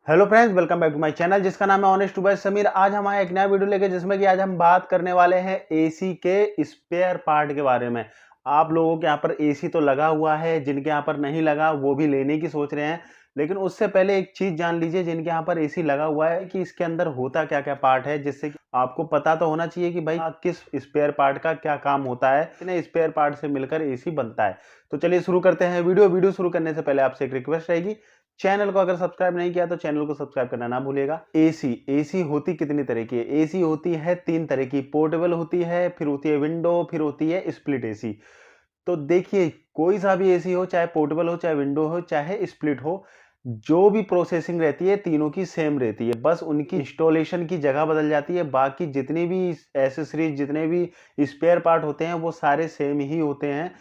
Hello friends, welcome back to my channel जिसका नाम है ऑनेस्ट टू बाय समीर। आज हम आए एक नया वीडियो लेके जिसमें कि आज हम बात करने वाले हैं एसी के स्पेयर पार्ट के बारे में। आप लोगों के यहाँ पर एसी तो लगा हुआ है, जिनके यहाँ पर नहीं लगा वो भी लेने की सोच रहे हैं। लेकिन उससे पहले एक चीज जान लीजिए, जिनके यहाँ पर एसी लगा हुआ है कि इसके अंदर होता क्या क्या पार्ट है, जिससे कि आपको पता तो होना चाहिए कि भाई किस स्पेयर पार्ट का क्या काम होता है, कितने स्पेयर पार्ट से मिलकर एसी बनता है। तो चलिए शुरू करते हैं वीडियो शुरू करने से पहले आपसे एक रिक्वेस्ट रहेगी, चैनल को अगर सब्सक्राइब नहीं किया तो चैनल को सब्सक्राइब करना ना भूलिएगा। एसी होती कितनी तरह की है? एसी होती है 3 तरह की। पोर्टेबल होती है, फिर होती है विंडो, फिर होती है स्प्लिट एसी। तो देखिए, कोई सा भी एसी हो, चाहे पोर्टेबल हो, चाहे विंडो हो, चाहे स्प्लिट हो, जो भी प्रोसेसिंग रहती है तीनों की सेम रहती है। बस उनकी इंस्टॉलेशन की जगह बदल जाती है। बाकी जितनी भी एसेसरीज, जितने भी स्पेयर पार्ट होते हैं वो सारे सेम ही होते हैं।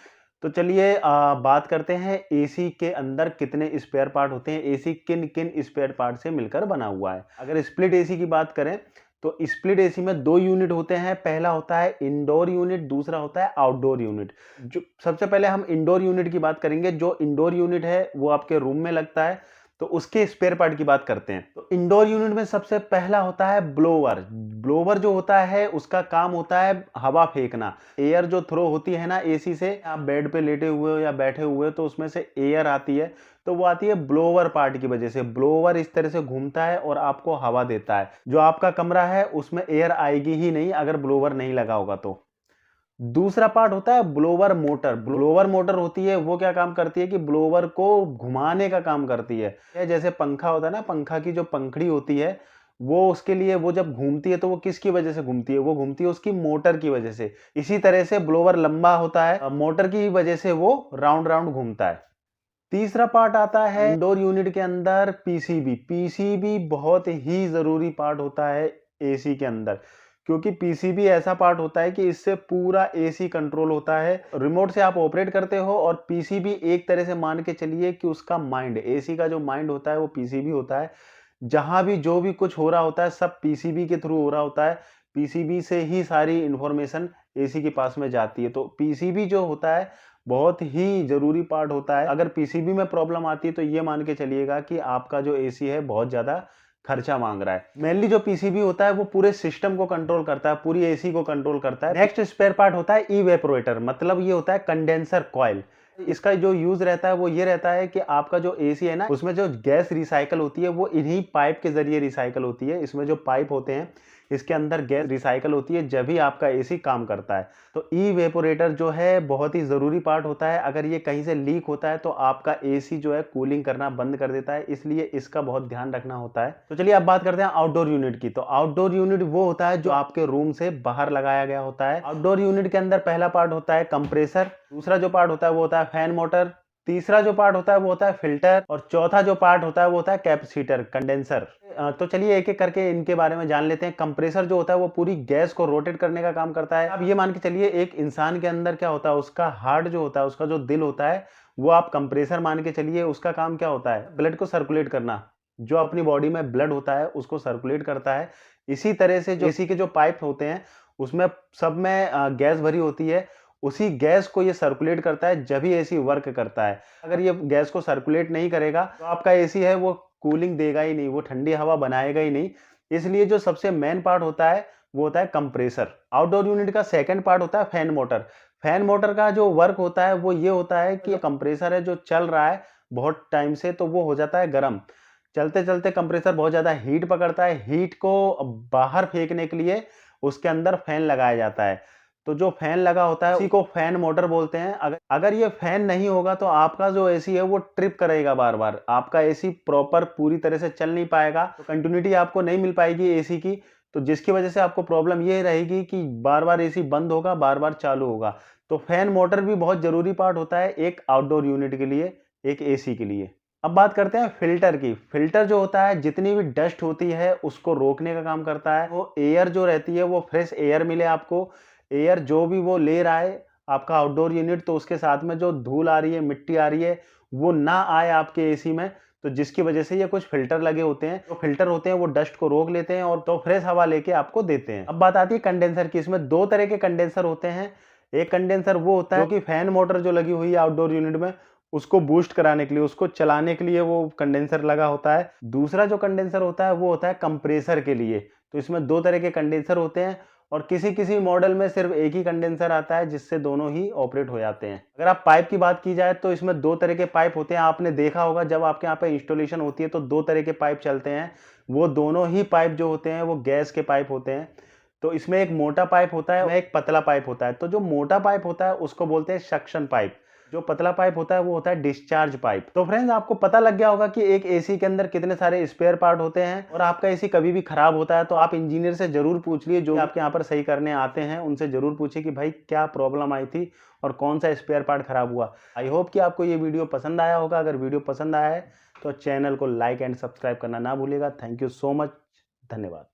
तो चलिए बात करते हैं एसी के अंदर कितने स्पेयर पार्ट होते हैं, एसी किन किन स्पेयर पार्ट से मिलकर बना हुआ है। अगर स्प्लिट एसी की बात करें तो स्प्लिट एसी में 2 यूनिट होते हैं। पहला होता है इंडोर यूनिट, दूसरा होता है आउटडोर यूनिट। जो सबसे पहले हम इंडोर यूनिट की बात करेंगे। जो इंडोर यूनिट है वो आपके रूम में लगता है, तो उसके स्पेयर पार्ट की बात करते हैं। तो इंडोर यूनिट में सबसे पहला होता है ब्लोवर। ब्लोवर जो होता है उसका काम होता है हवा फेंकना। एयर जो थ्रो होती है ना एसी से, आप बेड पे लेटे हुए हो या बैठे हुए हो तो उसमें से एयर आती है, तो वो आती है ब्लोवर पार्ट की वजह से। ब्लोवर इस तरह से घूमता है और आपको हवा देता है। जो आपका कमरा है उसमें एयर आएगी ही नहीं अगर ब्लोवर नहीं लगा होगा तो। दूसरा पार्ट होता है ब्लोवर मोटर। ब्लोवर मोटर होती है, वो क्या काम करती है कि ब्लोवर को घुमाने का काम करती है। ये जैसे पंखा होता है ना, पंखा की जो पंखड़ी होती है वो उसके लिए, वो जब घूमती है तो वो किसकी वजह से घूमती है? वो घूमती है उसकी मोटर की वजह से। इसी तरह से ब्लोवर लंबा होता है, मोटर की वजह से वो राउंड राउंड घूमता है। तीसरा पार्ट आता है इंडोर यूनिट के अंदर पीसीबी। पीसीबी बहुत ही जरूरी पार्ट होता है एसी के अंदर, क्योंकि पीसीबी ऐसा पार्ट होता है कि इससे पूरा एसी कंट्रोल होता है। रिमोट से आप ऑपरेट करते हो और पीसीबी एक तरह से मान के चलिए कि उसका माइंड, एसी का जो माइंड होता है वो पीसीबी होता है। जहां भी जो भी कुछ हो रहा होता है सब पीसीबी के थ्रू हो रहा होता है। पीसीबी से ही सारी इंफॉर्मेशन एसी के पास में जाती है। तो पीसीबी जो होता है बहुत ही जरूरी पार्ट होता है। अगर पीसीबी में प्रॉब्लम आती है तो ये मान के चलिएगा कि आपका जो एसी है बहुत ज्यादा खर्चा मांग रहा है। मेनली जो पीसीबी होता है वो पूरे सिस्टम को कंट्रोल करता है, पूरी एसी को कंट्रोल करता है। नेक्स्ट स्पेयर पार्ट होता है इवेपोरेटर, मतलब ये होता है कंडेंसर कॉइल। इसका जो यूज रहता है वो ये रहता है कि आपका जो एसी है ना, उसमें जो गैस रिसाइकल होती है वो इन्हीं पाइप के जरिए रिसाइकल होती है। इसमें जो पाइप होते हैं इसके अंदर गैस रिसाइकल होती है, जब भी आपका एसी काम करता है। तो इवेपोरेटर जो है बहुत ही जरूरी पार्ट होता है। अगर ये कहीं से लीक होता है तो आपका एसी जो है कूलिंग करना बंद कर देता है, इसलिए इसका बहुत ध्यान रखना होता है। तो चलिए अब बात करते हैं आउटडोर यूनिट की। तो आउटडोर यूनिट वो होता है जो आपके रूम से बाहर लगाया गया होता है। आउटडोर यूनिट के अंदर पहला पार्ट होता है कंप्रेसर, दूसरा जो पार्ट होता है वो होता है फैन मोटर, तीसरा जो पार्ट होता है वो होता है फिल्टर, और चौथा जो पार्ट होता है वो होता है कैपेसिटर, कंडेंसर। तो चलिए एक एक करके इनके बारे में जान लेते हैं। कंप्रेसर जो होता है वो पूरी गैस को रोटेट करने का काम करता है। अब ये मान के चलिए एक इंसान के अंदर क्या होता है, उसका हार्ट जो होता है, उसका जो दिल होता है, वो आप कंप्रेसर मान के चलिए। उसका काम क्या होता है? ब्लड को सर्कुलेट करना। जो अपनी बॉडी में ब्लड होता है उसको सर्कुलेट करता है। इसी तरह से जो एसी के जो पाइप होते हैं उसमें सब में गैस भरी होती है। उसी गैस को ये सर्कुलेट करता है जब भी एसी वर्क करता है। अगर ये गैस को सर्कुलेट नहीं करेगा तो आपका एसी है वो कूलिंग देगा ही नहीं, वो ठंडी हवा बनाएगा ही नहीं। इसलिए जो सबसे मेन पार्ट होता है वो होता है कंप्रेसर। आउटडोर यूनिट का सेकंड पार्ट होता है फैन मोटर। फैन मोटर का जो वर्क होता है वो ये होता है कि कंप्रेसर है जो चल रहा है बहुत टाइम से, तो वो हो जाता है गर्म। चलते चलते कंप्रेसर बहुत ज्यादा हीट पकड़ता है। हीट को बाहर फेंकने के लिए उसके अंदर फैन लगाया जाता है। तो जो फैन लगा होता है उसी को फैन मोटर बोलते हैं। अगर अगर ये फैन नहीं होगा तो आपका जो एसी है वो ट्रिप करेगा बार बार। आपका एसी प्रॉपर पूरी तरह से चल नहीं पाएगा, तो कंटिन्यूटी आपको नहीं मिल पाएगी एसी की। तो जिसकी वजह से आपको प्रॉब्लम ये रहेगी कि बार बार एसी बंद होगा, बार बार चालू होगा। तो फैन मोटर भी बहुत जरूरी पार्ट होता है एक आउटडोर यूनिट के लिए, एक एसी के लिए। अब बात करते हैं फिल्टर की। फिल्टर जो होता है जितनी भी डस्ट होती है उसको रोकने का काम करता है। वो एयर जो रहती है वो फ्रेश एयर मिले आपको। एयर जो भी वो ले रहा है आपका आउटडोर यूनिट, तो उसके साथ में जो धूल आ रही है, मिट्टी आ रही है, वो ना आए आपके एसी में। तो जिसकी वजह से ये कुछ फिल्टर लगे होते हैं। जो फिल्टर होते हैं वो डस्ट को रोक लेते हैं और तो फ्रेश हवा लेके आपको देते हैं। अब बात आती है कंडेंसर की। इसमें दो तरह के कंडेंसर होते हैं। एक कंडेंसर वो होता है जो कि फैन मोटर जो लगी हुई है आउटडोर यूनिट में उसको बूस्ट कराने के लिए, उसको चलाने के लिए वो कंडेंसर लगा होता है। दूसरा जो कंडेंसर होता है वो होता है कंप्रेसर के लिए। तो इसमें 2 तरह के कंडेंसर होते हैं और किसी-किसी मॉडल में सिर्फ एक ही कंडेंसर आता है जिससे दोनों ही ऑपरेट हो जाते हैं। अगर आप पाइप की बात की जाए तो इसमें 2 तरह के पाइप होते हैं। आपने देखा होगा जब आपके यहाँ पे इंस्टॉलेशन होती है तो 2 तरह के पाइप चलते हैं। वो दोनों ही पाइप जो होते हैं वो गैस के पाइप होते हैं। तो इसमें एक मोटा पाइप होता है, एक पतला पाइप होता है। तो जो मोटा पाइप होता है उसको बोलते हैं सक्शन पाइप। जो पतला पाइप होता है वो होता है डिस्चार्ज पाइप। तो फ्रेंड्स आपको पता लग गया होगा कि एक एसी के अंदर कितने सारे स्पेयर पार्ट होते हैं और आपका एसी कभी भी खराब होता है तो आप इंजीनियर से जरूर पूछ लिए, जो आपके यहाँ पर सही करने आते हैं उनसे जरूर पूछिए कि भाई क्या प्रॉब्लम आई थी और कौन सा स्पेयर पार्ट खराब हुआ। आई होप कि आपको ये वीडियो पसंद आया होगा। अगर वीडियो पसंद आया है तो चैनल को लाइक एंड सब्सक्राइब करना ना भूलिएगा। Thank you so much. धन्यवाद।